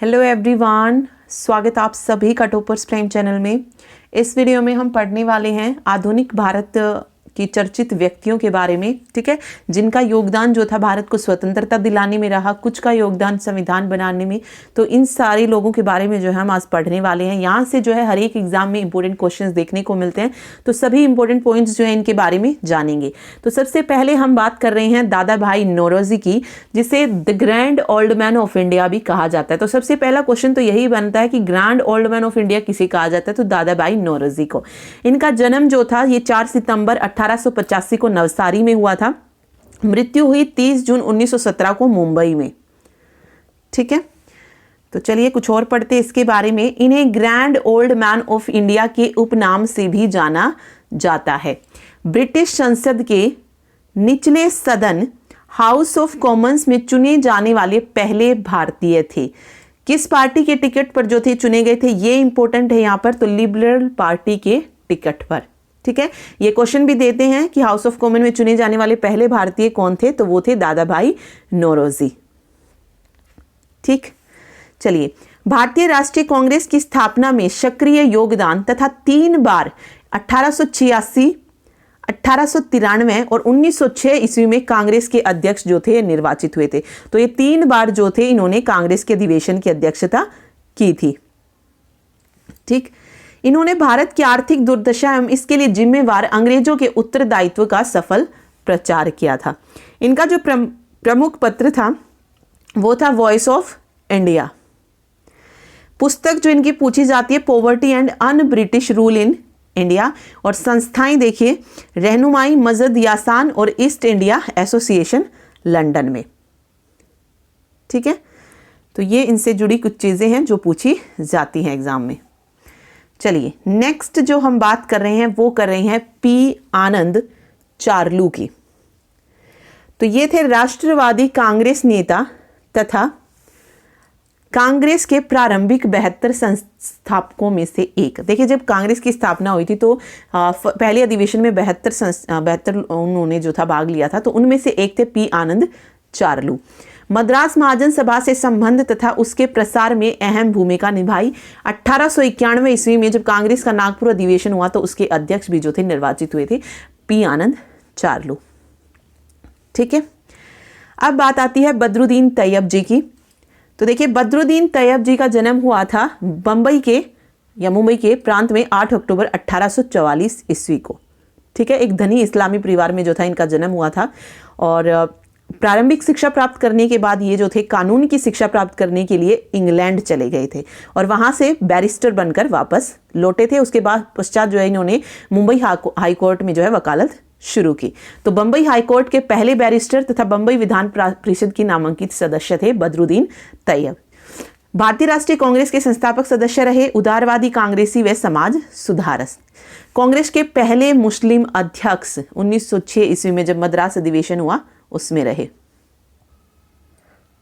Hello everyone, स्वागत आप सभी का टॉपर्स प्राइम चैनल में। इस वीडियो में हम पढ़ने वाले हैं आधुनिक भारत की चर्चित व्यक्तियों के बारे में। ठीक है, जिनका योगदान जो था भारत को स्वतंत्रता दिलाने में रहा, कुछ का योगदान संविधान बनाने में। तो इन सारे लोगों के बारे में जो है हम आज पढ़ने वाले हैं। यहाँ से जो है हर एक एग्जाम में इंपॉर्टेंट क्वेश्चंस देखने को मिलते हैं, तो सभी इंपॉर्टेंट पॉइंट्स जो है इनके बारे में जानेंगे। तो सबसे पहले हम बात कर रहे हैं दादा भाई नौरोजी की, जिसे the grand old man of India भी कहा जाता है। तो सबसे पहला क्वेश्चन तो यही बनता है कि grand old man of India किसे कहा जाता है, तो दादा भाई नौरोजी को। इनका जन्म जो था ये 4 सितंबर 1885 को नवसारी में हुआ था। मृत्यु हुई 30 जून 1917 को मुंबई में। ठीक है, तो चलिए कुछ और पढ़ते हैं इसके बारे में। इन्हें grand old man of India के उपनाम से भी जाना जाता है। ब्रिटिश संसद के निचले सदन हाउस ऑफ कॉमन्स में चुने जाने वाले पहले भारतीय थे। किस पार्टी के टिकट पर जो थे चुने गए थे, ये इंपॉर्टेंट है यहाँ पर, तो लिबरल पार्टी के टिकट पर। ठीक है, ये क्वेश्चन भी देते हैं कि हाउस ऑफ कॉमन में चुने जाने वाले पहले भारतीय कौन थे, तो वो थे दादा भाई नौरोजी। ठीक, चलिए, भारतीय राष्ट्रीय कांग्रेस की स्थापना में सक्रिय योगदान तथा 3 बार 1886, 1893 और 1906 ईस्वी में कांग्रेस के अध्यक्ष जो थे निर्वाचित हुए थे। तो ये 3 बार जो थे इन्होंने कांग्रेस के अधिवेशन की अध्यक्षता की थी। ठीक, इन्होंने भारत की आर्थिक दुर्दशा एवं इसके लिए जिम्मेवार अंग्रेजों के उत्तरदायित्व का सफल प्रचार किया था। इनका जो प्रमुख पत्र था वो था वॉइस ऑफ इंडिया। पुस्तक जो इनकी पूछी जाती है poverty and un British rule in India, और संस्थाएं देखिए रहनुमाई मजद यासान और ईस्ट इंडिया एसोसिएशन लंदन में। ठीक है, तो ये इनसे जुड़ी कुछ चीजें हैं जो पूछी जाती हैं एग्जाम में। चलिए, नेक्स्ट जो हम बात कर रहे हैं वो कर रहे हैं पी आनंद चार्लू की। तो ये थे राष्ट्रवादी कांग्रेस नेता तथा कांग्रेस के प्रारंभिक 72 संस्थापकों में से एक। देखिए, जब कांग्रेस की स्थापना हुई थी तो पहले अधिवेशन में 72 उन्होंने जो था भाग लिया था, तो उनमें से एक थे पी आनंद चार्लू। मद्रास महाजन सभा से संबंध तथा उसके प्रसार में अहम भूमिका निभाई। 1891 ईस्वी में जब कांग्रेस का नागपुर अधिवेशन हुआ तो उसके अध्यक्ष भी जो थे निर्वाचित हुए थे, पी आनंद चार्लू। ठीक है, अब बात आती है बदरुद्दीन तैयब जी की। तो देखिए, बदरुद्दीन तैयब जी का जन्म हुआ था मुंबई के प्रांत में 8 अक्टूबर 1844 ईस्वी को। ठीक है, एक धनी इस्लामी परिवार में जो था इनका जन्म हुआ था, और प्रारंभिक शिक्षा प्राप्त करने के बाद ये जो थे कानून की शिक्षा प्राप्त करने के लिए इंग्लैंड चले गए थे और वहां से बैरिस्टर बनकर वापस लौटे थे। उसके बाद पश्चात जो है इन्होंने मुंबई हाई कोर्ट में जो है वकालत शुरू की। तो बंबई हाई कोर्ट के पहले बैरिस्टर तथा बंबई विधान परिषद की नामांकित सदस्य थे बदरुद्दीन तैयब। भारतीय राष्ट्रीय कांग्रेस के संस्थापक सदस्य रहे, उदारवादी कांग्रेसी व समाज सुधारक। कांग्रेस के पहले मुस्लिम अध्यक्ष 1906 ईस्वी में जब मद्रास अधिवेशन हुआ उसमें रहे।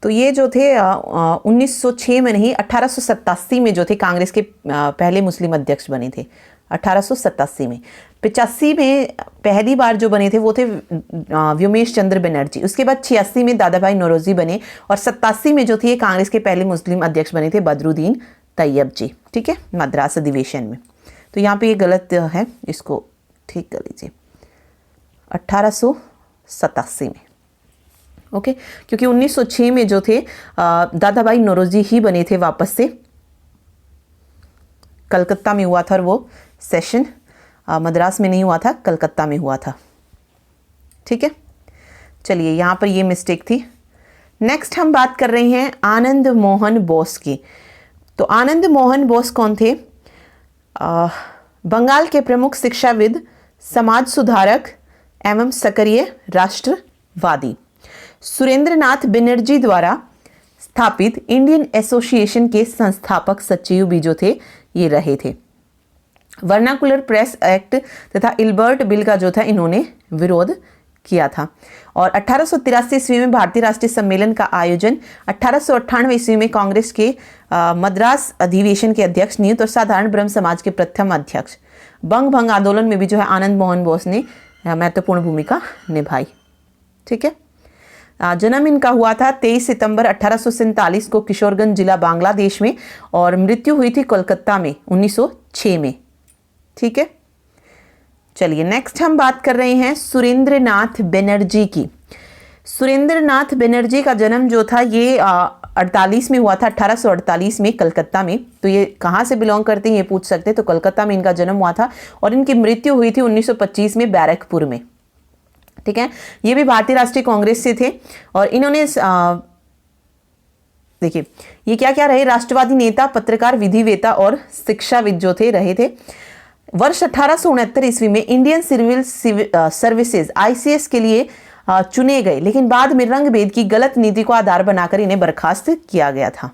तो ये जो थे 1906 में नहीं, 1887 में जो थे कांग्रेस के पहले मुस्लिम अध्यक्ष बने थे। 1887 में 85 में पहली बार जो बने थे वो थे व्योमेश चंद्र बनर्जी। उसके बाद 86 में दादा भाई नौरोजी बने, और 87 में जो थे कांग्रेस के पहले मुस्लिम अध्यक्ष बने थे बदरुद्दीन तैयब जी। ठीक है, मद्रास अधिवेशन में। तो यहाँ पे ये गलत है, इसको ठीक कर लीजिए, 1887 में। ओके, क्योंकि 1906 में जो थे दादा भाई नौरोजी ही बने थे वापस से। कलकत्ता में हुआ था और वो सेशन मद्रास में नहीं हुआ था, कलकत्ता में हुआ था। ठीक है, चलिए, यहाँ पर ये मिस्टेक थी। नेक्स्ट हम बात कर रहे हैं आनंद मोहन बोस की। तो आनंद मोहन बोस कौन थे? बंगाल के प्रमुख शिक्षाविद, समाज सुधारक एवं सक्रिय राष्ट्रवादी। सुरेंद्रनाथ बनर्जी द्वारा स्थापित इंडियन एसोसिएशन के संस्थापक सचिव भी जो थे ये रहे थे। वर्नाकुलर प्रेस एक्ट तथा इल्बर्ट बिल का जो था इन्होंने विरोध किया था। और 1883 ईस्वी में भारतीय राष्ट्रीय सम्मेलन का आयोजन, 1898 ईस्वी में कांग्रेस के मद्रास अधिवेशन के अध्यक्ष नियुक्त और साधारण ब्रह्म समाज के प्रथम अध्यक्ष। बंग भंग आंदोलन में भी जो है आनंद मोहन बोस ने महत्वपूर्ण भूमिका निभाई। ठीक है, जन्म इनका हुआ था 23 सितंबर 1847 को किशोरगंज जिला बांग्लादेश में, और मृत्यु हुई थी कोलकाता में 1906 में। ठीक है, चलिए नेक्स्ट हम बात कर रहे हैं सुरेंद्र नाथ बनर्जी की। सुरेंद्र नाथ बनर्जी का जन्म जो था ये 48 में हुआ था, 1848 में कलकत्ता में। तो ये कहाँ से बिलोंग करते हैं ये पूछ सकते हैं, तो कलकत्ता में इनका जन्म हुआ था, और इनकी मृत्यु हुई थी 1925 में बैरकपुर में। ठीक है, ये भी भारतीय राष्ट्रीय कांग्रेस से थे, और इन्होंने देखिए ये क्या क्या रहे, राष्ट्रवादी नेता, पत्रकार, विधिवेता और शिक्षाविद जो थे रहे थे। वर्ष 1869 ईस्वी में इंडियन सिविल सर्विसेज ICS के लिए चुने गए, लेकिन बाद में रंग भेद की गलत नीति को आधार बनाकर इन्हें बर्खास्त किया गया था।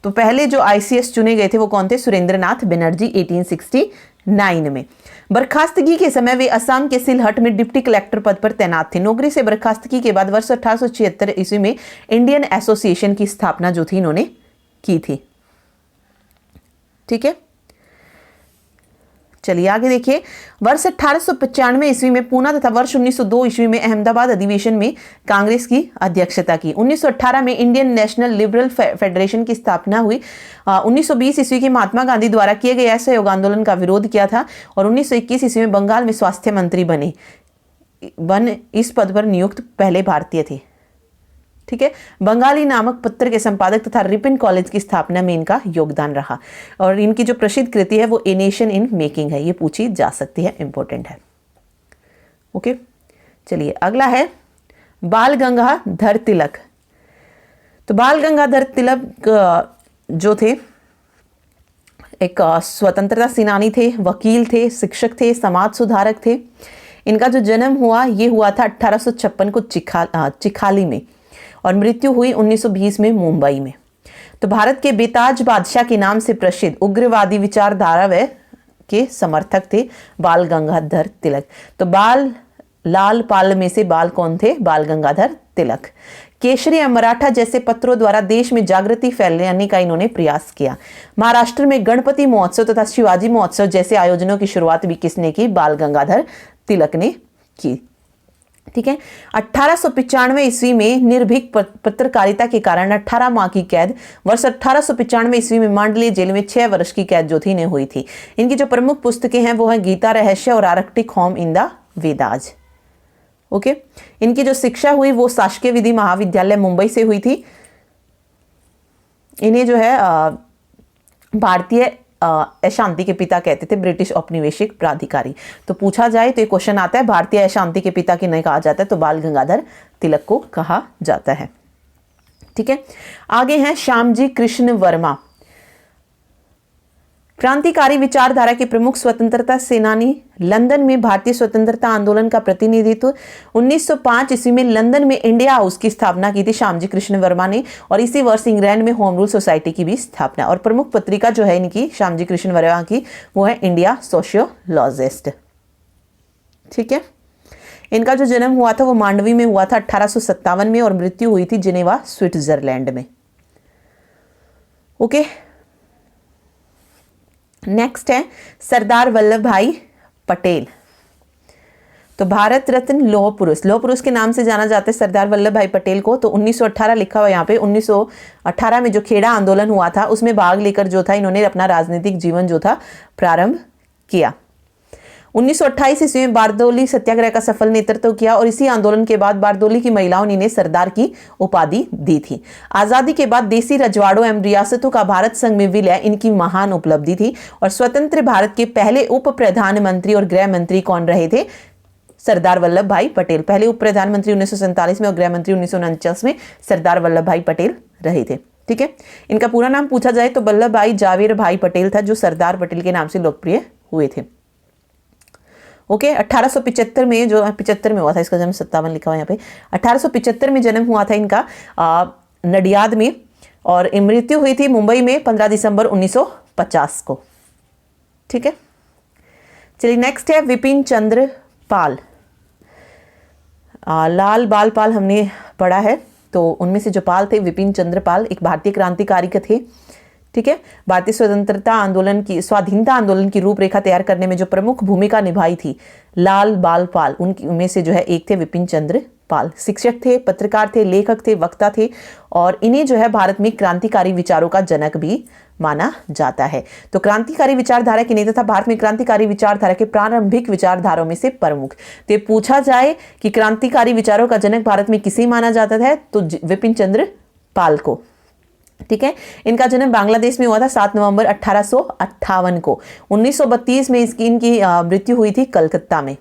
तो पहले जो ICS चुने गए थे वो कौन थे? सुरेंद्र नाथ बनर्जी 1869 में। बर्खास्तगी के समय वे असम के सिलहट में डिप्टी कलेक्टर पद पर तैनात थे। नौकरी से बर्खास्तगी के बाद वर्ष 1876 ईस्वी में इंडियन एसोसिएशन की स्थापना जो थी इन्होंने की थी। ठीक है, चलिए आगे देखिए। वर्ष 1895 ईस्वी में पूना तथा वर्ष 1902 ईस्वी में अहमदाबाद अधिवेशन में कांग्रेस की अध्यक्षता की। 1918 में इंडियन नेशनल लिबरल फेडरेशन की स्थापना हुई। 1920 ईस्वी के महात्मा गांधी द्वारा किए गए असहयोग आंदोलन का विरोध किया था, और 1921 ईस्वी में बंगाल में स्वास्थ्य मंत्री बने। इस पद पर नियुक्त पहले भारतीय थे। ठीक है, बंगाली नामक पत्र के संपादक तथा रिपन कॉलेज की स्थापना में इनका योगदान रहा, और इनकी जो प्रसिद्ध कृति है वो ए नेशन इन मेकिंग है, ये पूछी जा सकती है, इंपॉर्टेंट है। ओके, चलिए अगला है बाल गंगाधर तिलक। तो बाल गंगाधर तिलक जो थे एक स्वतंत्रता सेनानी थे, वकील थे, शिक्षक थे, समाज सुधारक थे। इनका जो जन्म हुआ ये हुआ था 1856 को चिखाली में, और मृत्यु हुई 1920 में मुंबई में। तो भारत के बेताज बादशाह के नाम से प्रसिद्ध उग्रवादी विचारधारा के समर्थक थे बाल गंगाधर तिलक। तो लाल पाल में से बाल कौन थे? बाल गंगाधर तिलक। केसरी और मराठा जैसे पत्रों द्वारा देश में जागृति फैलाने का इन्होंने प्रयास किया। महाराष्ट्र में गणपति महोत्सव तथा शिवाजी महोत्सव जैसे आयोजनों की शुरुआत भी किसने की? बाल गंगाधर तिलक ने की। ठीक है, 1895 ईस्वी में निर्भीक पत्रकारिता के कारण 18 माह की कैद, वर्ष 1895 ईस्वी में मांडली जेल में 6 वर्ष की कैद जो थी इन्हें हुई थी। इनकी जो प्रमुख पुस्तकें हैं वो हैं गीता रहस्य और Arctic home in the Vedas. Okay, इनकी जो शिक्षा हुई वो शासकीय विधि महाविद्यालय मुंबई से हुई थी। इन्हें जो है भारतीय अशांति के पिता कहते थे, ब्रिटिश औपनिवेशिक प्राधिकारी। तो पूछा जाए तो ये क्वेश्चन आता है भारतीय अशांति के पिता किन्हें कहा जाता है? तो बाल गंगाधर तिलक को कहा जाता है। ठीक है, आगे हैं श्यामजी कृष्ण वर्मा। क्रांतिकारी विचारधारा के प्रमुख स्वतंत्रता सेनानी, लंदन में भारतीय स्वतंत्रता आंदोलन का प्रतिनिधित्व। 1905 ईस्वी में लंदन में इंडिया हाउस की स्थापना की थी श्यामजी कृष्ण वर्मा ने, और इसी वर्ष इंग्लैंड में होम रूल सोसाइटी की भी स्थापना। और प्रमुख पत्रिका जो है इनकी श्यामजी कृष्ण वर्मा की वो है इंडिया सोशियोलॉजिस्ट। ठीक है, इनका जो जन्म हुआ था वो मांडवी में हुआ था 1857 में, और मृत्यु हुई थी जिनेवा स्विट्जरलैंड में। ओके, नेक्स्ट है सरदार वल्लभ भाई पटेल। तो भारत रत्न लौह पुरुष के नाम से जाना जाता है सरदार वल्लभ भाई पटेल को। तो 1918 लिखा हुआ यहाँ पे। 1918 में जो खेड़ा आंदोलन हुआ था उसमें भाग लेकर जो था इन्होंने अपना राजनीतिक जीवन जो था प्रारंभ किया। 1928 ईस्वी में बारदौली सत्याग्रह का सफल नेतृत्व किया, और इसी आंदोलन के बाद बारदौली की महिलाओं ने इन्हें सरदार की उपाधि दी थी। आजादी के बाद देसी रजवाड़ों एवं रियासतों का भारत संघ में विलय इनकी महान उपलब्धि थी। और स्वतंत्र भारत के पहले उप प्रधानमंत्री और गृह मंत्री कौन रहे थे? सरदार वल्लभ भाई पटेल। पहले उप प्रधानमंत्री 1947 में और गृह मंत्री 1949 में सरदार वल्लभ भाई पटेल रहे थे। ठीक है, इनका पूरा नाम पूछा जाए तो वल्लभ भाई जावेर भाई पटेल था, जो सरदार पटेल के नाम से लोकप्रिय हुए थे। ओके, 1875 में जो 75 में हुआ था, इसका जन्म 57 लिखा हुआ यहाँ पे। 1875 में जन्म हुआ था इनका नडियाद में, और मृत्यु हुई थी मुंबई में 15 दिसंबर 1950 को। ठीक है, चलिए नेक्स्ट है विपिन चंद्र पाल। लाल बाल पाल हमने पढ़ा है, तो उनमें से जो पाल थे विपिन चंद्र पाल एक भारतीय क्रांतिकारी थे। ठीक है, भारतीय स्वाधीनता आंदोलन की रूपरेखा तैयार करने में जो प्रमुख भूमिका निभाई थी लाल बाल पाल, उनकी में से जो है एक थे विपिन चंद्र पाल शिक्षक थे, पत्रकार थे, लेखक थे, वक्ता थे और इन्हें जो है भारत में क्रांतिकारी विचारों का जनक भी माना जाता है। तो क्रांतिकारी विचारधारा के नेता था, भारत में क्रांतिकारी विचारधारा के प्रारंभिक विचारधाराओं में से प्रमुख। तो पूछा जाए कि क्रांतिकारी विचारों का जनक भारत में किसे माना जाता है तो विपिन चंद्र पाल को। ठीक है, इनका जन्म बांग्लादेश में हुआ था 7 नवंबर 1858 को। 1932 में इनकी मृत्यु हुई थी कलकत्ता में।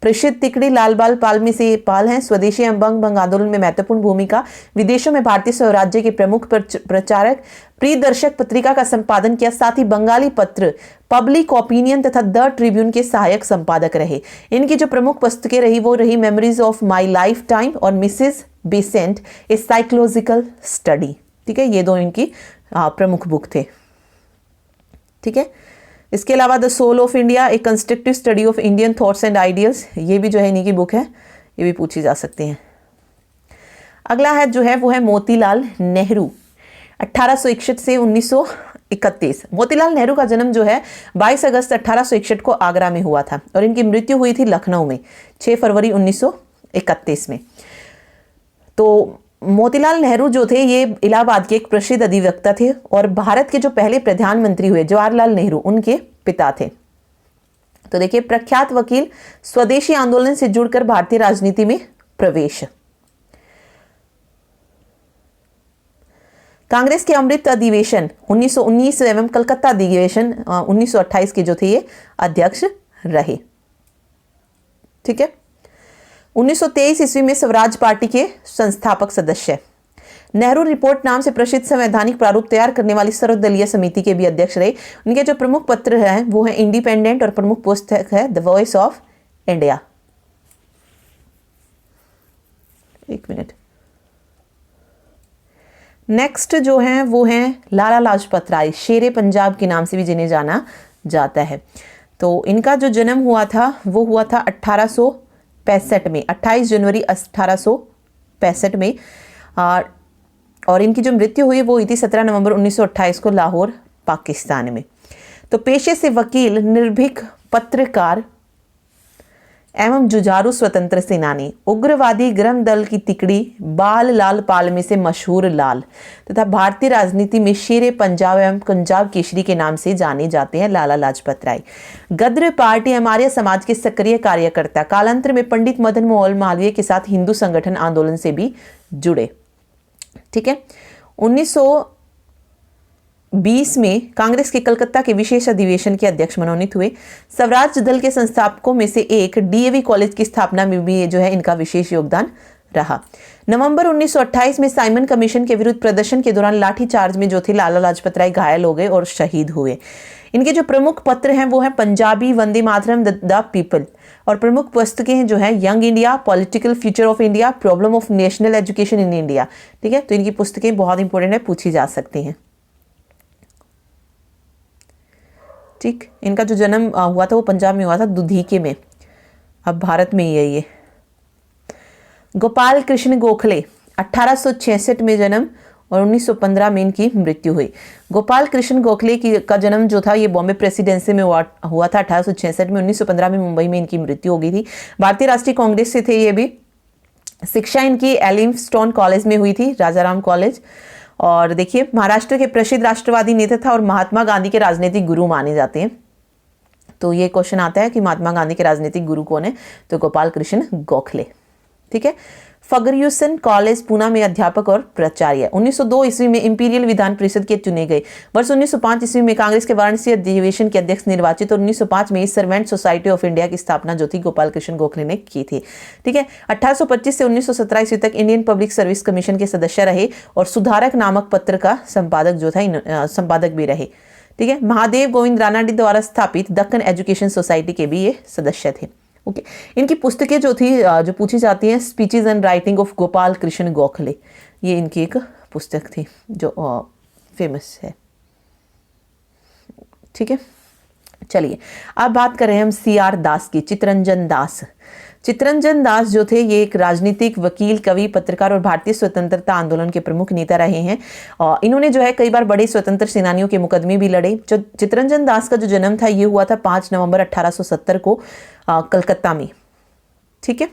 प्रसिद्ध तिकड़ी लाल बाल पाल में से पाल हैं। स्वदेशी एवं बंग आंदोलन में महत्वपूर्ण भूमिका, विदेशों में भारतीय स्वराज्य के प्रमुख प्रचारक, प्रियदर्शक पत्रिका का संपादन किया, साथ ही बंगाली पत्र पब्लिक ओपिनियन तथा द ट्रिब्यून के सहायक संपादक रहे। इनकी जो प्रमुख पुस्तकें रही वो रही memories of my lifetime और Mrs Besant a psychological study. ठीक है, ये दो इनकी प्रमुख बुक थे। ठीक है, इसके अलावा the soul of India a constructive study of Indian thoughts and ideals, ये भी जो है इन्हीं की बुक है, ये भी पूछी जा सकती हैं। अगला है जो है वो है मोतीलाल नेहरू, 1861 से 1931। मोतीलाल नेहरू का जन्म जो है 22 अगस्त 1861 को आगरा में हुआ था और इनकी मृत्यु हुई थी लखनऊ में 6 फरवरी 1931 में। तो मोतीलाल नेहरू जो थे ये इलाहाबाद के एक प्रसिद्ध अधिवक्ता थे और भारत के जो पहले प्रधानमंत्री हुए जवाहरलाल नेहरू उनके पिता थे। तो देखिए, प्रख्यात वकील, स्वदेशी आंदोलन से जुड़कर भारतीय राजनीति में प्रवेश, कांग्रेस के अमृत अधिवेशन 1919 एवं कलकत्ता अधिवेशन 1928 के जो थे ये अध्यक्ष रहे। ठीक है, 1923 ईस्वी में स्वराज पार्टी के संस्थापक सदस्य, नेहरू रिपोर्ट नाम से प्रसिद्ध संवैधानिक प्रारूप तैयार करने वाली सर्वदलीय समिति के भी अध्यक्ष रहे। उनके जो प्रमुख पत्र हैं वो है इंडिपेंडेंट और प्रमुख पुस्तक है द वॉइस ऑफ इंडिया। एक मिनट, नेक्स्ट जो है वो है लाला लाजपत राय, शेरे पंजाब के नाम से भी जिन्हें जाना जाता है। तो इनका जो जन्म हुआ था वो हुआ था 1865 में, 28 जनवरी 1865 में और इनकी जो मृत्यु हुई वो हुई थी 17 नवंबर 1928 को लाहौर, पाकिस्तान में। तो पेशे से वकील, निर्भीक पत्रकार एवं जुझारू स्वतंत्र सेनानी, उग्रवादी गृह दल की तिकड़ी बाल लाल पाल में से मशहूर लाल तथा भारतीय राजनीति में शेरे पंजाब एवं पंजाब केसरी के नाम से जाने जाते हैं लाला लाजपत राय। गद्र पार्टी एवं आर्य समाज के सक्रिय कार्यकर्ता, कालांतर में पंडित मदन मोहन मालवीय के साथ हिंदू संगठन आंदोलन से भी जुड़े। ठीक है, 1920 में कांग्रेस के कलकत्ता के विशेष अधिवेशन के अध्यक्ष मनोनीत हुए। स्वराज दल के संस्थापकों में से एक डीएवी कॉलेज की स्थापना में भी जो है इनका विशेष योगदान रहा। नवंबर 1928 में साइमन कमीशन के विरुद्ध प्रदर्शन के दौरान लाठीचार्ज में जो थे लाला लाजपत राय घायल हो गए और शहीद हुए। इनके जो प्रमुख पत्र हैं वो हैं पंजाबी, वंदे मातरम, द पीपल और प्रमुख पुस्तकें हैं जो है young India, political future of India, problem of national education in India. ठीक है, तो इनकी पुस्तकें बहुत इंपॉर्टेंट है, पूछी जा सकती हैं। ठीक, इनका जो जन्म हुआ था वो पंजाब में हुआ था, दुधीके में, अब भारत में ही है ये। गोपाल कृष्ण गोखले, 1866 में जन्म और 1915 में इनकी मृत्यु हुई। गोपाल कृष्ण गोखले का जन्म जो था ये बॉम्बे प्रेसिडेंसी में हुआ था 1866 में। 1915 में मुंबई में इनकी मृत्यु हो गई थी। भारतीय राष्ट्रीय कांग्रेस से थे ये भी। शिक्षा इनकी एलिमस्टोन कॉलेज में हुई थी, राजाराम कॉलेज। और देखिए, महाराष्ट्र के प्रसिद्ध राष्ट्रवादी नेता था और महात्मा गांधी के राजनीतिक गुरु माने जाते हैं। तो ये क्वेश्चन आता है कि महात्मा गांधी के राजनीतिक गुरु कौन है, तो गोपाल कृष्ण गोखले। ठीक है, फर्ग्यूसन कॉलेज पूना में अध्यापक और प्राचार्य। 1902 ईस्वी में इंपीरियल विधान परिषद के चुने गए। वर्ष 1905 ईस्वी में कांग्रेस के वाराणसी अधिवेशन के अध्यक्ष निर्वाचित और 1905 में सर्वेंट सोसाइटी ऑफ इंडिया की स्थापना जो थी गोपाल कृष्ण गोखले ने की थी। ठीक है, 1825 से 1917 ईस्वी तक इंडियन पब्लिक सर्विस कमीशन के सदस्य रहे और सुधारक नामक पत्र का संपादक जो था संपादक भी रहे। ठीक है, महादेव गोविंद रानाडी द्वारा स्थापित दक्कन एजुकेशन सोसाइटी के भी ये सदस्य थे। ओके, इनकी पुस्तकें जो थी जो पूछी जाती हैं, speeches and writing of Gopal Krishna Gokhale, ये इनकी एक पुस्तक थी जो फेमस है। ठीक है, चलिए अब बात करें हम CR दास की, चित्तरंजन दास। चित्तरंजन दास जो थे ये एक राजनीतिक वकील, कवि, पत्रकार और भारतीय स्वतंत्रता आंदोलन के प्रमुख नेता रहे हैं। और इन्होंने जो है कई बार बड़े स्वतंत्र सेनानियों के मुकदमे भी लड़े। जो चित्तरंजन दास का जो जन्म था ये हुआ था 5 नवंबर 1870 को कलकत्ता में। ठीक है,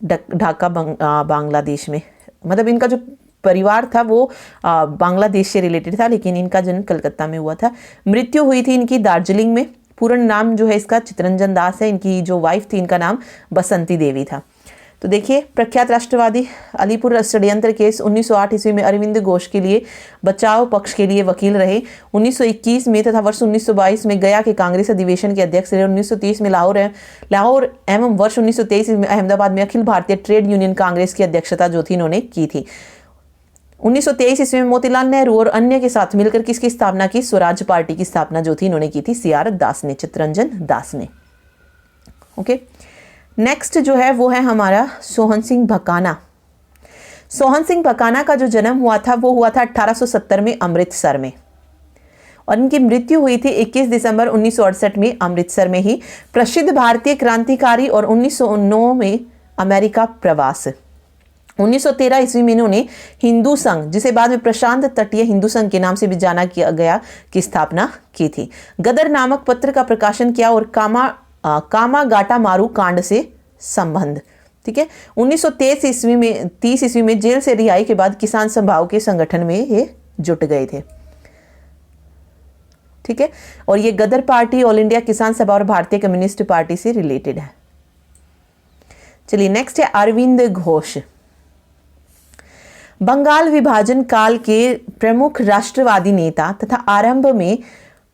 ढाका बांग्लादेश में। मतलब इनका जो परिवार था वो बांग्लादेश से रिलेटेड था, लेकिन इनका जन्म कलकत्ता में हुआ था। मृत्यु हुई थी इनकी दार्जिलिंग में। पूर्ण नाम जो है इसका चितरंजन दास है। इनकी जो वाइफ थी इनका नाम बसंती देवी था। तो देखिए, प्रख्यात राष्ट्रवादी अलीपुर षड्यंत्र केस 1908 ईस्वी में अरविंद घोष के लिए बचाव पक्ष के लिए वकील रहे। 1921 में तथा वर्ष 1922 में गया के कांग्रेस अधिवेशन के अध्यक्ष रहे। 1930 में लाहौर एवं वर्ष 1923 में अहमदाबाद में अखिल भारतीय ट्रेड यूनियन कांग्रेस की अध्यक्षता जो थी इन्होंने की थी। 1923 ईस्वी में मोतीलाल नेहरू और अन्य के साथ मिलकर किसकी स्थापना की? स्वराज पार्टी की स्थापना जो थी इन्होंने की थी CR दास ने, चितरंजन दास ने। ओके, नेक्स्ट जो है वो है हमारा सोहन सिंह भकाना। सोहन सिंह भकाना का जो जन्म हुआ था वो हुआ था 1870 में अमृतसर में, और इनकी मृत्यु हुई थी 21 दिसंबर 1968 में अमृतसर में ही। प्रसिद्ध भारतीय क्रांतिकारी और 1909 में अमेरिका प्रवास। 1913 ईस्वी में इन्होंने हिंदू संघ, जिसे बाद में प्रशांत तटीय हिंदू संघ के नाम से भी जाना किया गया, की स्थापना की थी। गदर नामक पत्र का प्रकाशन किया और कामागाटा मारू कांड से संबंध। ठीक है, 1930 ईस्वी में जेल से रिहाई के बाद किसान सभाओं के संगठन में ये जुट गए थे। ठीक है, और ये गदर पार्टी ऑल इंडिया किसान सभा और भारतीय कम्युनिस्ट पार्टी से रिलेटेड है। चलिए नेक्स्ट है अरविंद घोष। बंगाल विभाजन काल के प्रमुख राष्ट्रवादी नेता तथा आरंभ में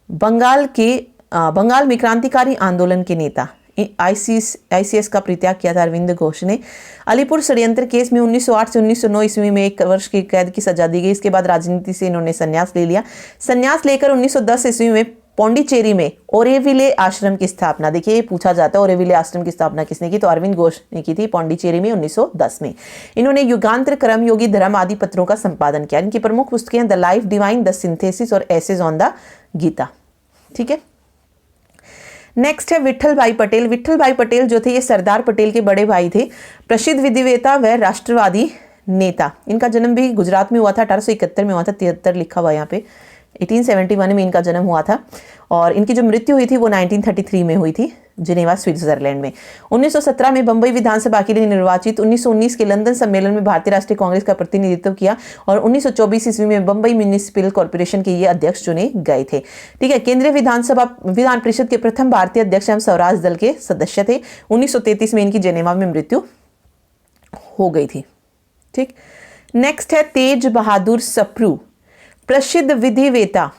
बंगाल में क्रांतिकारी आंदोलन के नेता। ICS का परित्याग किया था अरविंद घोष ने। अलीपुर षड्यंत्र केस में 1908 से 1909 ईस्वी में 1 वर्ष की कैद की सजा दी गई। इसके बाद राजनीति से इन्होंने संन्यास ले लिया। संन्यास लेकर 1910 ईस्वी में पौंडीचेरी में ओरेविले आश्रम की स्थापना। देखिए, ये पूछा जाता है ओरेविले आश्रम की स्थापना किसने की? तो अरविंद घोष ने की थी पौंडीचेरी में 1910 में। इन्होंने युगांतर, कर्मयोगी, धर्म आदि पत्रों का संपादन किया। इनकी प्रमुख पुस्तकें हैं the life divine, the synthesis और एसेज ऑन द गीता। ठीक है, नेक्स्ट है विट्ठल भाई पटेल। विट्ठल भाई पटेल जो थे ये सरदार पटेल के बड़े भाई थे। प्रसिद्ध विधिवेता व राष्ट्रवादी नेता। इनका जन्म भी गुजरात में हुआ था, 1871 में हुआ था, 73 लिखा हुआ यहाँ पे। 1871 में इनका जन्म हुआ था, और इनकी जो मृत्यु हुई थी वो 1933 में हुई थी, जिनेवा स्विट्जरलैंड में। 1917 में बम्बई विधानसभा के लिए निर्वाचित। 1919 के लंदन सम्मेलन में भारतीय राष्ट्रीय कांग्रेस का प्रतिनिधित्व किया, और 1924 ईस्वी में बम्बई म्यूनिसिपल कॉर्पोरेशन के ये अध्यक्ष चुने गए थे। ठीक है, केंद्रीय विधान परिषद के प्रथम भारतीय अध्यक्ष एवं स्वराज दल के सदस्य थे। 1933 में इनकी जेनेवा में मृत्यु हो गई थी। ठीक, नेक्स्ट है तेज बहादुर सप्रू। प्रसिद्ध विधिवेता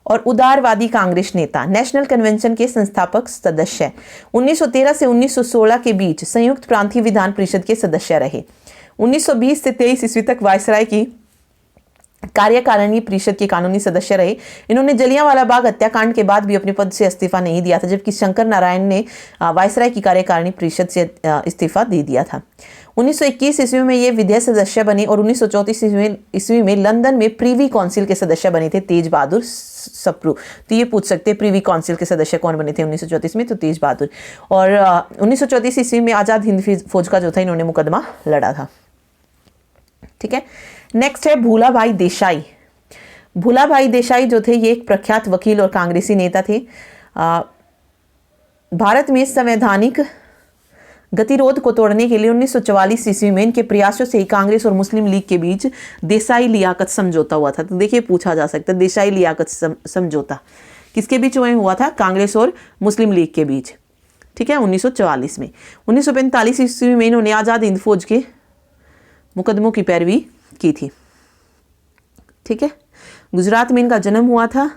और उदारवादी कांग्रेस नेता, नेशनल कन्वेंशन के संस्थापक सदस्य। 1913 से 1916 के बीच संयुक्त प्रांतीय विधान परिषद के सदस्य रहे। 1920 से 23 ईस्वी तक वायसराय की कार्यकारिणी परिषद के कानूनी सदस्य रहे। इन्होंने जलियांवाला बाग हत्याकांड के बाद भी अपने पद से इस्तीफा नहीं दिया था, जबकि शंकर नारायण ने वायसराय की कार्यकारिणी परिषद से इस्तीफा दे दिया था। 1921 ईस्वी में ये विधेय सदस्य बने, और 1934 ईस्वी में लंदन में प्रीवी काउंसिल के सदस्य बने थे तेज बहादुर सप्रू। तो ये पूछ सकते हैं प्रीवी काउंसिल के सदस्य कौन बने थे 1934 में? तो तेज बहादुर। और 1934 ईस्वी में आजाद हिंद फौज का जो था इन्होंने मुकदमा लड़ा था। ठीक है, नेक्स्ट है भूला भाई देसाई। भूला भाई देसाई जो थे ये एक प्रख्यात वकील और कांग्रेसी नेता थे। भारत में संवैधानिक गतिरोध को तोड़ने के लिए 1944 ईस्वी में इनके प्रयासों से ही कांग्रेस और मुस्लिम लीग के बीच देसाई लियाकत समझौता हुआ था। तो देखिए, पूछा जा सकता है देसाई लियाकत समझौता किसके बीच हुआ था? कांग्रेस और मुस्लिम लीग के बीच। ठीक है, 1944 में। 1945 ईस्वी में इन्होंने आजाद हिंद फौज के मुकदमों की पैरवी की थी। ठीक है, गुजरात में इनका जन्म हुआ था,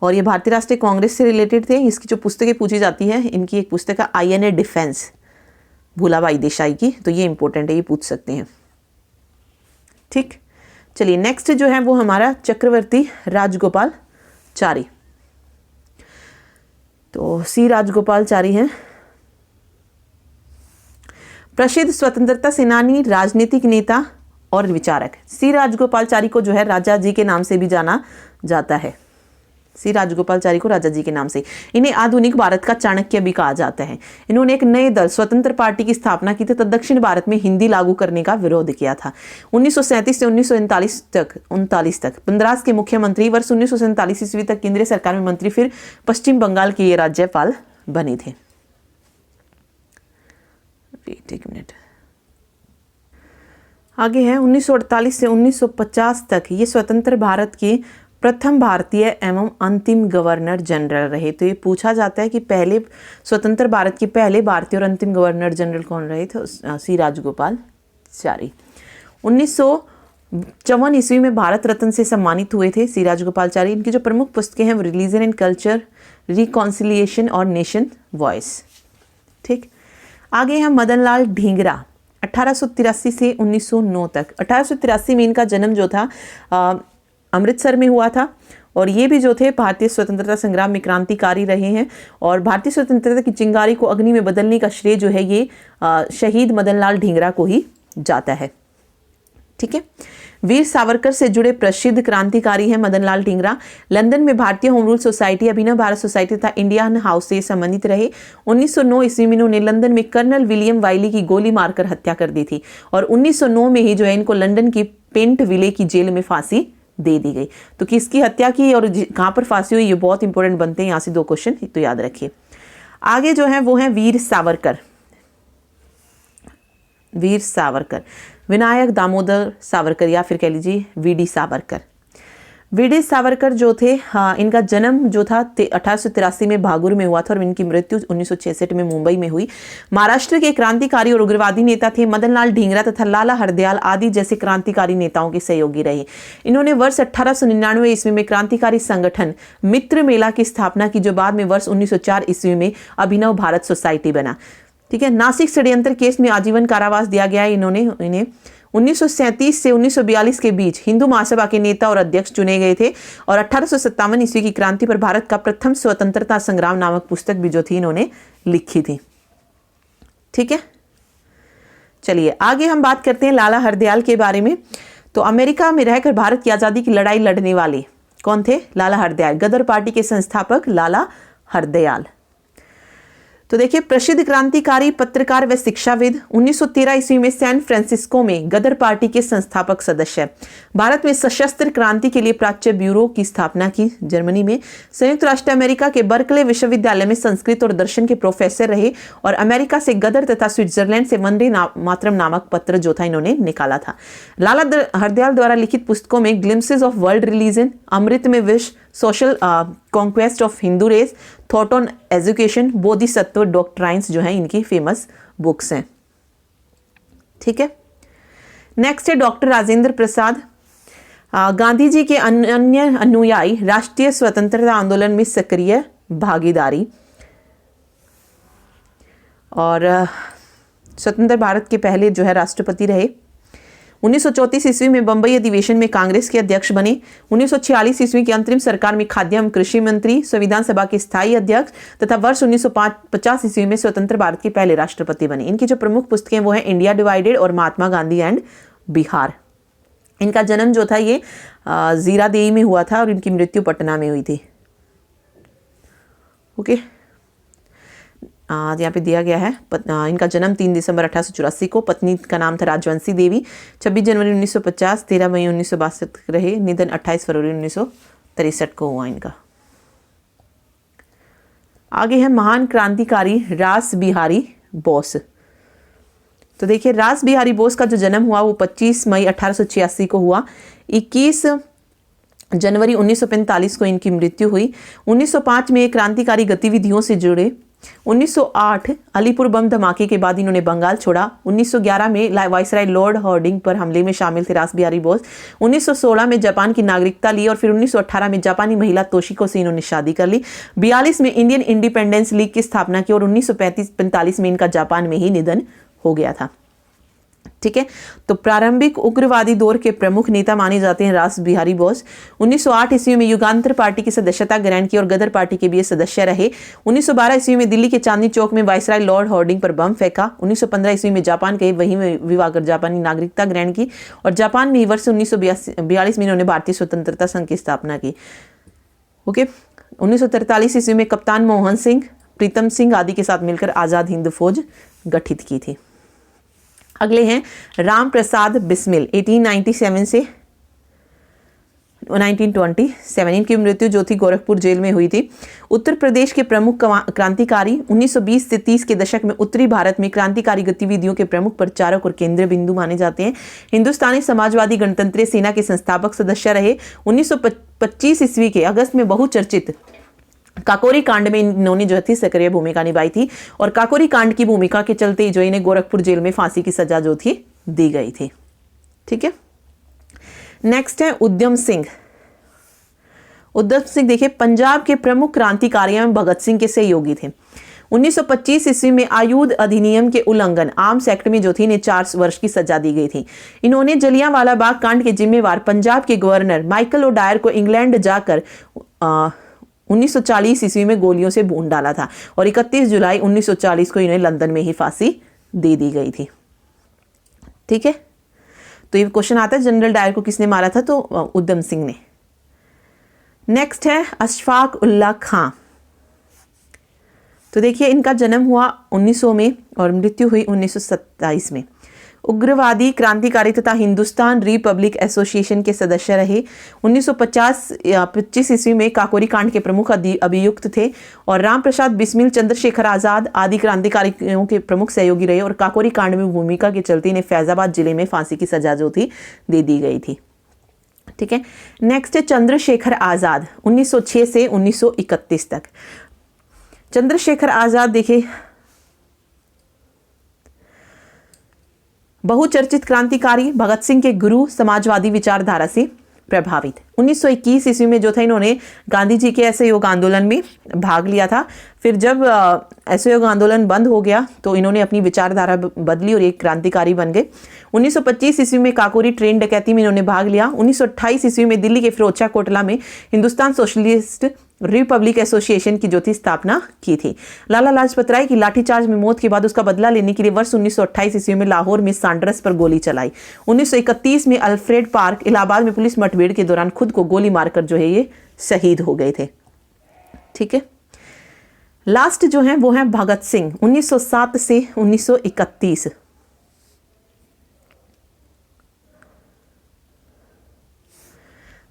और ये भारतीय राष्ट्रीय कांग्रेस से रिलेटेड थे। इसकी जो पुस्तकें पूछी जाती है, इनकी एक पुस्तक है INA डिफेंस, भूलाभाई देसाई की। तो ये इंपॉर्टेंट है, ये पूछ सकते हैं। ठीक, चलिए नेक्स्ट जो है वो हमारा चक्रवर्ती राजगोपालचारी। तो C राजगोपालचारी हैं। प्रसिद्ध स्वतंत्रता सेनानी, राजनीतिक नेता और विचारक। C राजगोपालचारी को जो है राजा जी के नाम से भी जाना जाता है। C राजगोपालचारी को राजा जी के नाम से। इन्हें आधुनिक भारत का चाणक्य भी कहा जाता है। इन्होंने एक नए दल स्वतंत्र पार्टी की स्थापना की तथा दक्षिण भारत में हिंदी लागू करने का विरोध किया था। 1937 से 1939 तक बंदरास के मुख्यमंत्री, वर्ष 1947 ईस्वी तक केंद्रीय सरकार में मंत्री, फिर पश्चिम बंगाल के ये राज्यपाल बने थे। वेट एक मिनट, आगे है 1948 से 1950 तक ये स्वतंत्र भारत के प्रथम भारतीय एवं अंतिम गवर्नर जनरल रहे। तो ये पूछा जाता है कि पहले स्वतंत्र भारत के पहले भारतीय और अंतिम गवर्नर जनरल कौन रहे थे? सी राजगोपालचारी। 1954 ईस्वी में भारत रत्न से सम्मानित हुए थे सी राजगोपालचारी। इनकी जो प्रमुख पुस्तकें हैं वो रिलीजन एंड कल्चर, रिकॉन्सिलिएशन और नेशन वॉइस। ठीक, आगे है मदन लाल ढींगरा 1883 से 1909 तक। 1883 में इनका जन्म जो था अमृतसर में हुआ था और ये भी जो थे भारतीय स्वतंत्रता संग्राम में क्रांतिकारी रहे हैं और भारतीय स्वतंत्रता की चिंगारी को अग्नि में बदलने का श्रेय जो है ये शहीद मदन लाल ढींगरा को ही जाता है। ठीक है, वीर सावरकर से जुड़े प्रसिद्ध क्रांतिकारी हैं मदन लाल ढींगरा। लंदन में भारतीय होम रूल सोसाइटी, अभिनव भारत सोसाइटी तथा इंडियन हाउस से संबंधित रहे। 1909 ईस्वी में इन्होंने लंदन में कर्नल विलियम वाइली की गोली मारकर हत्या कर दी थी और 1909 में ही जो है इनको लंदन की पेंट विले की जेल में फांसी दे दी गई। तो किसकी हत्या की और कहां पर फांसी हुई, ये बहुत इंपॉर्टेंट बनते हैं। यहां से 2 क्वेश्चन तो याद रखिए। आगे जो है वो है वीर सावरकर। वीर सावरकर विनायक दामोदर सावरकर या फिर कह लीजिए वीडी सावरकर। वीडी सावरकर जो थे, हाँ, इनका जन्म जो था 1883 में भागुर में हुआ था और इनकी मृत्यु 1966 में मुंबई में हुई। महाराष्ट्र के क्रांतिकारी और उग्रवादी नेता थे। मदन लाल ढींगरा तथा लाला हरदयाल आदि जैसे क्रांतिकारी नेताओं के सहयोगी रहे। इन्होंने वर्ष 1899 ईस्वी में क्रांतिकारी संगठन मित्र मेला की स्थापना की, जो बाद में वर्ष 1904 ईस्वी में अभिनव भारत सोसाइटी बना। ठीक है, नासिक षड्यंत्र केस में आजीवन कारावास दिया गया है। इन्हें 1937 से 1942 के बीच हिंदू महासभा के नेता और अध्यक्ष चुने गए थे और 1857 ईस्वी की क्रांति पर भारत का प्रथम स्वतंत्रता संग्राम नामक पुस्तक भी जो थी इन्होंने लिखी थी। ठीक है, चलिए आगे हम बात करते हैं लाला हरदयाल के बारे में। तो अमेरिका में रहकर भारत की आजादी की लड़ाई लड़ने वाले कौन थे? लाला हरदयाल, गदर पार्टी के संस्थापक लाला हरदयाल। तो देखिए, प्रसिद्ध क्रांतिकारी, पत्रकार व शिक्षाविद। 1913 ईस्वी में सैन फ्रांसिस्को में गदर पार्टी के संस्थापक सदस्य। भारत में सशस्त्र क्रांति के लिए प्राच्य ब्यूरो की स्थापना की। जर्मनी में संयुक्त राष्ट्र अमेरिका के बर्कले विश्वविद्यालय में संस्कृत और दर्शन के प्रोफेसर रहे और अमेरिका से गदर तथा स्विट्जरलैंड से वंदे मातरम नामक पत्र जो था इन्होंने निकाला था। लाला हरदयाल द्वारा लिखित पुस्तकों में ग्लिम्पसेस ऑफ वर्ल्ड रिलीजन, अमृत में विश्व, social conquest of Hindu race, thought on education, Bodhisattva doctrines जो है इनकी फेमस बुक्स हैं। ठीक है, नेक्स्ट है डॉक्टर राजेंद्र प्रसाद। गांधी जी के अन्य अनुयायी, राष्ट्रीय स्वतंत्रता आंदोलन में सक्रिय भागीदारी और स्वतंत्र भारत के पहले जो है राष्ट्रपति रहे। 1934 ईस्वी में बंबई अधिवेशन में कांग्रेस के अध्यक्ष बने। 1946 ईस्वी की अंतरिम सरकार में खाद्य एवं कृषि मंत्री, संविधान सभा के स्थायी अध्यक्ष तथा वर्ष 1950 ईस्वी में स्वतंत्र भारत के पहले राष्ट्रपति बने। इनकी जो प्रमुख पुस्तकें वो है इंडिया डिवाइडेड और महात्मा गांधी एंड बिहार। इनका जन्म जो था ये जीरादेई में हुआ था और इनकी मृत्यु पटना में हुई थी। ओके, यहाँ पे दिया गया है इनका जन्म 3 दिसंबर 1884 को। पत्नी का नाम था राजवंशी देवी। 26 जनवरी 1950, 13 मई 1962 रहे। निधन 28 फरवरी 1963 को हुआ इनका। आगे है महान क्रांतिकारी रास बिहारी बोस। तो देखिए, रास बिहारी बोस का जो जन्म हुआ वो 25 मई 1886 को हुआ। 21 जनवरी 1945 को इनकी मृत्यु हुई। 1905 में क्रांतिकारी गतिविधियों से जुड़े। 1908 अलीपुर बम धमाके के बाद इन्होंने बंगाल छोड़ा। 1911 में वाइसराय लॉर्ड हॉर्डिंग पर हमले में शामिल थे रास बिहारी बोस। 1916 में जापान की नागरिकता ली और फिर 1918 में जापानी महिला तोशिको से इन्होंने शादी कर ली। 42 में इंडियन इंडिपेंडेंस लीग की स्थापना की और 1945 में इनका जापान में ही निधन हो गया था। ठीक है, तो प्रारंभिक उग्रवादी दौर के प्रमुख नेता माने जाते हैं रास बिहारी बोस। 1908 ईस्वी में युगांतर पार्टी की सदस्यता ग्रहण की और गदर पार्टी के भी सदस्य रहे। 1912 ईस्वी में दिल्ली के चांदनी चौक में वाइसराय लॉर्ड हॉर्डिंग पर बम फेंका। 1915 ईस्वी में जापान गए, वहीं में विवाह कर जापानी नागरिकता ग्रहण की और जापान में वर्ष 1942 में इन्होंने भारतीय स्वतंत्रता संघ की स्थापना की। ओके, 1943 ईस्वी में कप्तान मोहन सिंह, प्रीतम सिंह आदि के साथ मिलकर आजाद हिंद फौज गठित की थी। अगले हैं राम प्रसाद बिस्मिल। 1897 से 1927 इनकी मृत्यु जो थी गोरखपुर जेल में हुई थी। उत्तर प्रदेश के प्रमुख क्रांतिकारी 1920 से 30 के दशक में उत्तरी भारत में क्रांतिकारी गतिविधियों के प्रमुख प्रचारक और केंद्र बिंदु माने जाते हैं। हिंदुस्तानी समाजवादी गणतंत्रीय सेना के संस्थापक सदस्य रहे। 1925 ईस्वी के अगस्त में बहुचर्चित काकोरी कांड में इन्होंने जो थी सक्रिय भूमिका निभाई थी और काकोरी कांड की भूमिका के चलते जो इन्हें गोरखपुर जेल में फांसी की सजा जो थी दी गई थी। ठीक है, नेक्स्ट है उधम सिंह। उधम सिंह देखिए पंजाब के प्रमुख क्रांतिकारियों में भगत सिंह के सहयोगी थे। 1925 ईस्वी में आयुध अधिनियम के उल्लंघन आर्म्स एक्ट में जो थी इन्हें 4 वर्ष की सजा दी गई थी। इन्होंने जलियांवाला बाग कांड के जिम्मेवार पंजाब के गवर्नर माइकल ओडायर को इंग्लैंड जाकर 1940 ईस्वी में गोलियों से भून डाला था और 31 जुलाई 1940 को इन्हें लंदन में ही फांसी दे दी गई थी। ठीक है, तो ये क्वेश्चन आता है जनरल डायर को किसने मारा था, तो उधम सिंह ने। नेक्स्ट है अशफाक उल्लाह खां। तो देखिए इनका जन्म हुआ 1900 में और मृत्यु हुई 1927 में। उग्रवादी क्रांतिकारी तथा हिंदुस्तान रिपब्लिक एसोसिएशन के सदस्य रहे। 1925 ईस्वी में काकोरी कांड के प्रमुख अभियुक्त थे और राम प्रसाद बिस्मिल, चंद्रशेखर आजाद आदि क्रांतिकारियों के प्रमुख सहयोगी रहे और काकोरी कांड में भूमिका के चलते इन्हें फैजाबाद जिले में फांसी की सजा जो थी दे दी गई थी। ठीक है, नेक्स्ट है चंद्रशेखर आजाद 1906 से 1931 तक। चंद्रशेखर आजाद देखिए बहुचर्चित क्रांतिकारी, भगत सिंह के गुरु, समाजवादी विचारधारा से प्रभावित। 1921 ईस्वी में जो था इन्होंने गांधी जी के असहयोग आंदोलन में भाग लिया था। फिर जब असहयोग आंदोलन बंद हो गया तो इन्होंने अपनी विचारधारा बदली और एक क्रांतिकारी बन गए। 1925 ईस्वी में काकोरी ट्रेन डकैती में इन्होंने भाग लिया। 1928 ईस्वी में दिल्ली के फिरोजशाह कोटला में हिंदुस्तान सोशलिस्ट रिपब्लिक एसोसिएशन की जो थी स्थापना की थी। लाला लाजपत राय की लाठीचार्ज में मौत के बाद उसका बदला लेने के लिए वर्ष 1928 ईस्वी में लाहौर में सांड्रस पर गोली चलाई। 1931 में अल्फ्रेड पार्क इलाहाबाद में पुलिस मुठभेड़ के दौरान खुद को गोली मारकर जो है ये शहीद हो गए थे। ठीक है, लास्ट जो है वो है भगत सिंह 1907 से 1931।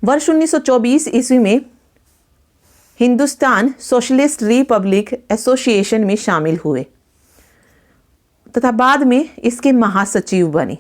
वर्ष 1924 ईस्वी में हिंदुस्तान सोशलिस्ट रिपब्लिक एसोसिएशन में शामिल हुए तथा बाद में इसके महासचिव बने।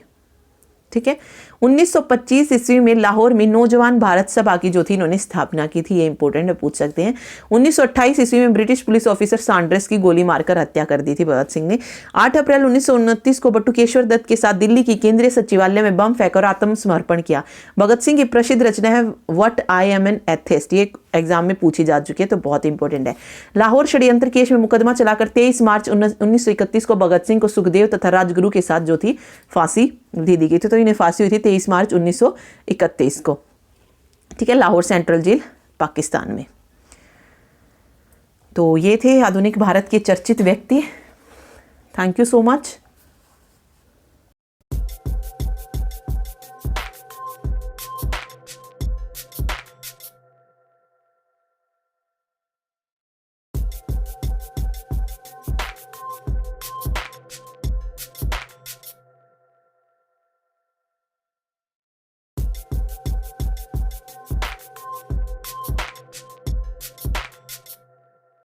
ठीक है, 1925 ईस्वी में लाहौर में नौजवान भारत सभा की जो थी इन्होंने स्थापना की थी, ये इंपॉर्टेंट है, पूछ सकते हैं। 1928 ईस्वी में ब्रिटिश पुलिस ऑफिसर सांड्रस की गोली मारकर हत्या कर दी थी भगत सिंह ने। 8 अप्रैल 1929 को बटुकेश्वर दत्त के साथ दिल्ली की केंद्रीय सचिवालय में बम फेंकर आत्मसमर्पण किया। भगत सिंह की प्रसिद्ध रचना है what I am an atheist, ये एग्जाम में पूछी जा चुकी है तो बहुत इंपॉर्टेंट है। लाहौर षड्यंत्र केस में मुकदमा चलाकर 23 मार्च 1931 को भगत सिंह को सुखदेव तथा राजगुरु के साथ जो थी फांसी दे दी गई थी। तो इन्हें फांसी हुई थी 23 मार्च 1931 को। ठीक है, लाहौर सेंट्रल जेल पाकिस्तान में। तो ये थे आधुनिक भारत के चर्चित व्यक्ति। Thank you so much.